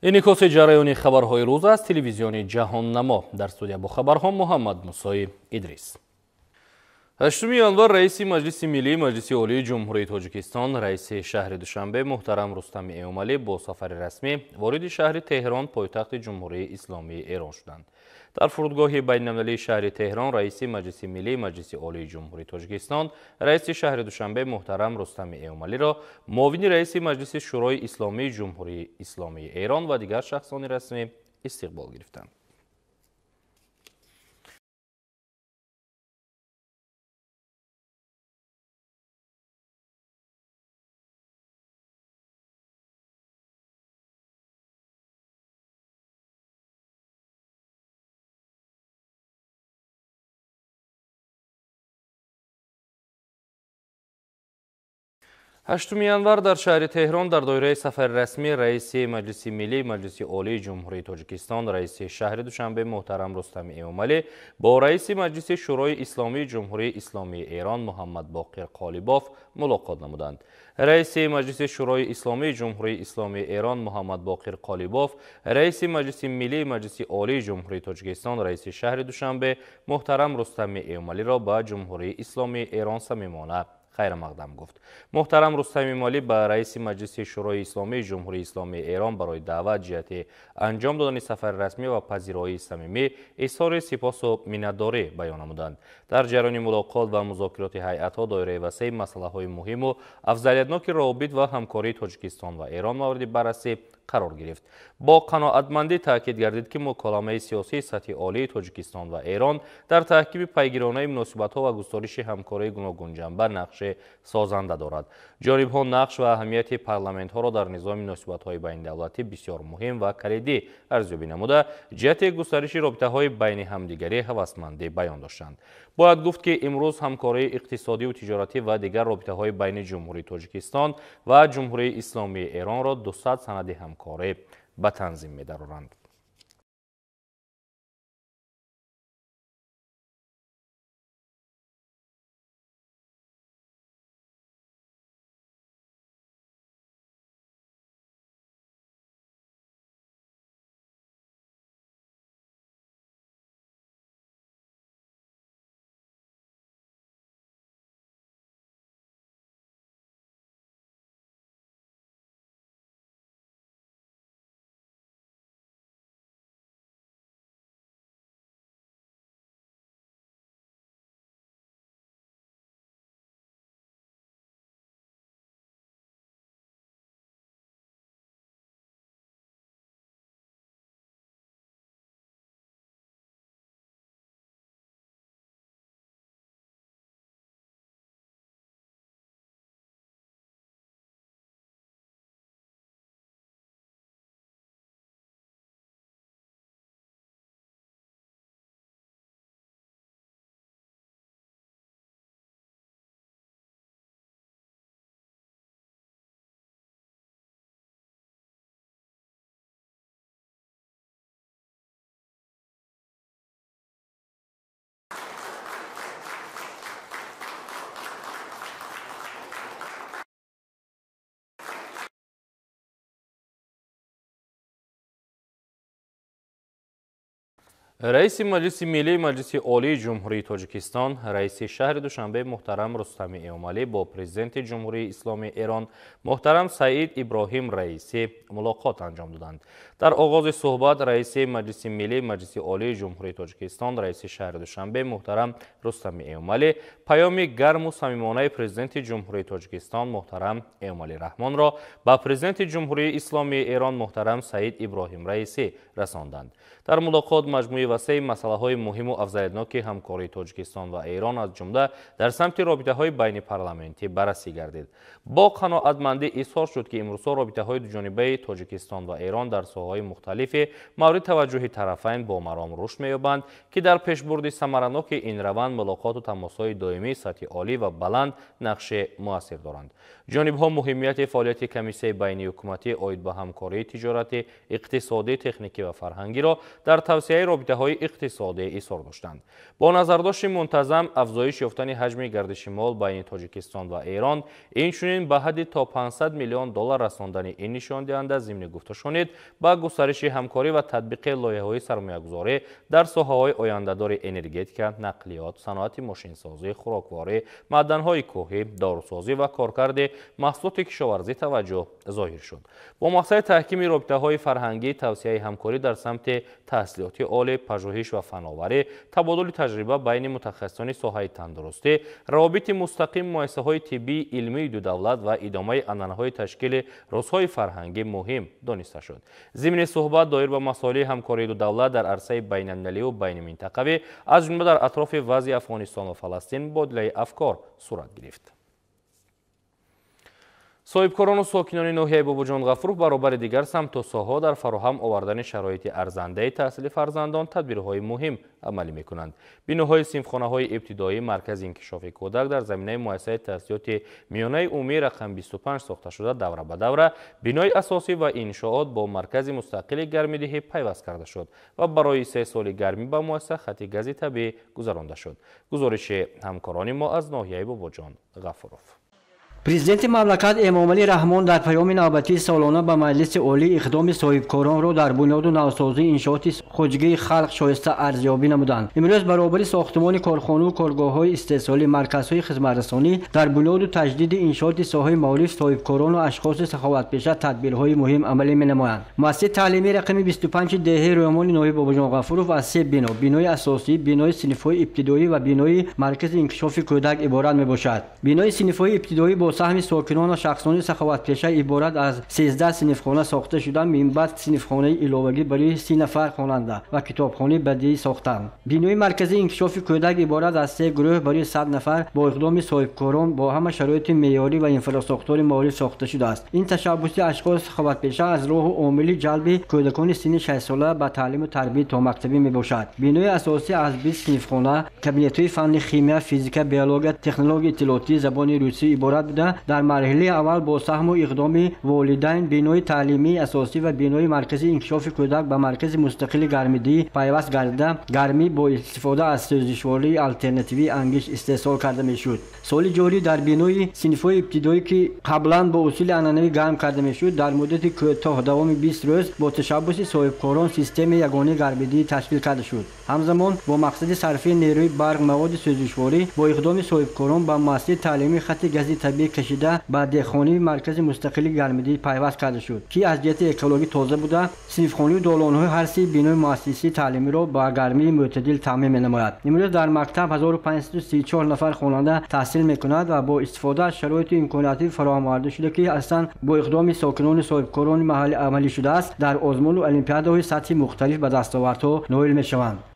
انعکاس جریان خبرهای روز از تلویزیون جهاننما. در استودیو با خبرها محمد موسی ادریس. 8 январ رئیس مجلس ملی مجلس عالی جمهوری تاجیکستان رئیس شهر دوشنبه محترم رستم ایومالی با سفر رسمی وارد شهر تهران پایتخت جمهوری اسلامی ایران شدند. در فرودگاه بین‌المللی شهر تهران رئیس مجلس ملی مجلس عالی جمهوری تاجیکستان رئیس شهر دوشنبه محترم رستم ایومالی را معاون رئیس مجلس شورای اسلامی جمهوری اسلامی ایران و دیگر شخصان رسمی استقبال گرفتند. هشتم январ در شهر تهران در دایره سفر رسمی رئیس مجلس ملی مجلس عالی جمهوری تاجیکستان رئیس شهر دوشنبه محترم رستم ایومالی با رئیس مجلس شورای اسلامی جمهوری اسلامی ایران محمد باقر قالیباف ملاقات نمودند. رئیس مجلس شورای اسلامی جمهوری اسلامی ایران محمد باقر قالیباف رئیس مجلس ملی مجلس عالی جمهوری تاجیکستان رئیس شهر دوشنبه محترم رستم ایومالی را به جمهوری اسلامی ایران صمیمانه خیر مقدم گفت. محترم رستم ایومالی به رئیس مجلس شورای اسلامی جمهوری اسلامی ایران برای دعوت جهت انجام دادن سفر رسمی و پذیرایی صمیمی اظهار سپاس و منتداری بیان نمودند. در جریان ملاقات و مذاکرات هیئت‌ها دایره وسیع مسائل مهم و افضلیت‌ناک روابط و همکاری تاجیکستان و ایران مورد بررسی قرار گرفت. با قناعتمندی تاکید گردید که مکالمه سیاسی سطح عالی تاجیکستان و ایران در تحکیم پیگیرانه مناسبت‌ها و گسترش همکاری گوناگون جنبه نقش سازنده دارد. جانب‌ها نقش و اهمیت پارلمان‌ها را در نظام مناسبت‌های بین‌الدولتی بسیار مهم و کلیدی ارزیابی نموده جهت گسترش رابطه‌های بین همدیگری هوسمندی بیان داشتند. باید گفت که امروز همکاری اقتصادی و تجارتی و دیگر رابطه‌های بین جمهوری تاجیکستان و جمهوری اسلامی ایران را 200 سند همکاری به تنظیم می‌دارند. رئیس مجلس ملی مجلس عالی جمهوری تاجیکستان رئیس شهر دوشنبه محترم رستم ایومالی با پرزیدنت جمهوری اسلامی ایران محترم سعید ابراهیم رئیسی ملاقات انجام دادند. در آغاز صحبت رئیس مجلس ملی مجلس عالی جمهوری تاجیکستان رئیس شهر دوشنبه محترم رستم ایومالی پیام گرم و صمیمانه پرزیدنت جمهوری تاجیکستان محترم ایومالی رحمان را به پرزیدنت جمهوری اسلامی ایران محترم سعید ابراهیم رئیسی رساندند. در ملاقات مجموعه وسیع مسائل مهم و افضلیت‌ناک همکاری تاجیکستان و ایران از جمله در سمت رابطه‌های بین پارلمانتی بررسی گردید. با قناعتمندی اظهار شد که امروزها رابطه‌های دوجانبه تاجیکستان و ایران در ساحه‌های مختلف مورد توجه طرفین با مرام رشد می‌یابند که در پیشبرد ثمرناک این روند ملاقات و تماس‌های دائمی سطح عالی و بلند نقش مؤثر دارند. جانب‌ها مهمیت فعالیت کمیسیون بین حکومتی عاید به همکاری تجارتی، اقتصادی، تکنیکی و فرهنگی را در توسعه رابطه‌های های اقتصادی ایثار داشتند. با نظرداشت منتظم افزایش یافتن حجم گردش مال بین تاجیکستان و ایران، اینچنین به حد تا 500 میلیون دلار رساندن این نشان دهنده ضمن گفته شد با گسترش همکاری و تطبیق لایحه‌های سرمایه‌گذاری در ساحه‌های آینده‌دار انرژتیک، نقلیات، صنعت ماشینسازی، خوراکواری، معدن‌های کوهی، داروسازی و کارکرد محصولات کشاورزی توجه ظاهر شد. با مقصد تحکیم رابطه‌های فرهنگی، توسعه همکاری در سمت تحصیلات عالی، پژوهش و فناوری، تبادل تجربه بین متخصصان ساحه تندرستی، روابط مستقیم مؤسسه‌های طبی علمی دو دولت و ادامه عنعنه‌های تشکیل روزهای فرهنگی مهم دانسته شد. ضمن صحبت دایر به مسائل همکاری دو دولت در عرصه بین‌المللی و بین منطقوی از جمله در اطراف وضع افغانستان و فلسطین مبادله افکار صورت گرفت. صاحبکاران و ساکنان ناحیه باباجان غفور برابر دیگر سمت و ساحه در فراهم آوردن شرایط ارزنده تحصیل فرزندان تدبیرهای مهم عملی می‌کنند. بناهای صنفخانه‌های ابتدایی مرکز انکشاف کودک در زمینه مؤسسه تحصیلات میانه عمومی رقم 25 ساخته شده دوره به دوره بنای اساسی و انشاءات با مرکز مستقل گرمیدهی پیوست کرده شد و برای 3 سال گرمی به مؤسسه خط گاز طبیعی گذرانده شد. گزارش همکاران ما از ناحیه باباجان غفورов. президенти мамлакат эмомалӣ раҳмон дар паёми навбатии солона ба маҷлиси олӣ иқдоми соҳибкоронро дар бунёду навсозии иншооти хоҷигии халқ шоиста арзёбӣ намуданд. имрӯз баробари сохтмони корхонау коргоҳҳои истеҳсолӣ, марказҳои хизматрасонӣ дар бунёду таҷдиди иншооти соҳаи маориф соҳибкорону ашхоси саховатпеша тадбирҳои муҳим амалӣ менамоянд. муассисаи таълимии рақами 25 деҳаи рӯямони ноҳияи бобоҷон ғафуров аз 3 бино, бинои асосӣ, бинои синфҳои ибтидоӣ ва бинои маркази инкишофи кӯдак иборат мебошад. бинои синфҳои ибтидоӣ бо саҳми сокинон ва шахсони саховатпеша иборат аз 13 синфхона сохта шуда, минбаъд синфхонаи иловагӣ барои 30 нафар хонанда ва китобхонаи бадиӣ сохтанд. бинои маркази инкишофи кӯдак иборат аз 3 гурӯҳ барои 100 нафар бо иқдоми соҳибкорон бо ҳама шароити меъёрӣ ва инфраструктураи маориф сохта шудааст. ин ташаббуси ашхоси саховатпеша аз роҳу омили ҷалби кӯдакони синни 6 сола ба таълиму тарбия то мактабӣ мебошад. бинои асосӣ аз 20 синфхона, кабинетҳои фанни химия, физика, биология, технология иттилоотӣ, забони русӣ иборат буда, дар марҳилаи аввал бо саҳму иқдоми волидайн бинои таълимии асосӣ ва бинои маркази инкишофи кӯдак ба маркази мустақили гармидӣ пайваст гардида, гармӣ бо истифода аз сӯзишвории алтернативии ангиш истеҳсол карда мешуд. соли ҷорӣ дар бинои синфҳои ибтидоӣ ки қаблан бо усули анъанавӣ гарм карда мешуд, дар муддати кӯтоҳ давоми 20 рӯз бо ташаббуси соҳибкорон системаи ягонаи гармидӣ ташкил карда шуд. ҳамзамон бо мақсади сарфии нерӯи барқ маводи сӯзишворӣ бо иқдоми соҳибкорон ба муассисаи таълимии хатти гази табиӣ кашида ба деҳхонаи маркази мустақили гармидӣ пайваст карда шуд, ки аз ҷиҳати экологӣ тоза буда, синфхонаи долонҳои ҳар си бинои муассисаи таълимиро ба гармии мӯътадил таъмин менамояд. имрӯз дар мактаб 1534 нафар хонанда таҳсил мекунад ва бо истифода аз шароити имкониятии фароҳамоварда шуда, ки ҳастанд, бо иқдоми сокинони соҳибкорони маҳаллӣ амалӣ шудааст, дар озмуну олимпиадаҳои сатҳи мухталиф ба дастовардҳо ноил мешаванд.